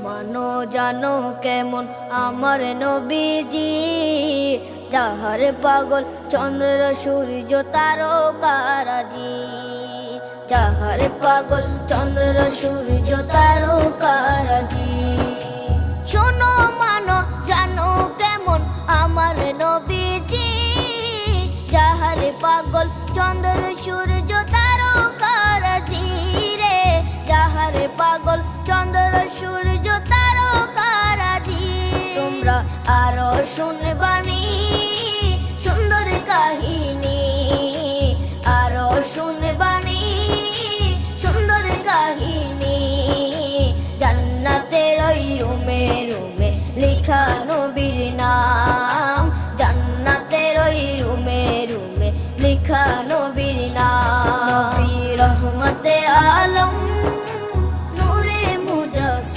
মানো জানো কেমন আমার নবীজি, যাহার পাগল চন্দ্র সূর্য তারকারাজি, যাহার পাগল চন্দ্র সূর্য তারকারাজি। শোনো মানো জানো কেমন আমার নবীজি, যাহার পাগল চন্দ্র সূর্য তারকারাজি রে, যাহার পাগল চন্দ্র সূর্য তারকারাজি। তোমরা আরো শুনে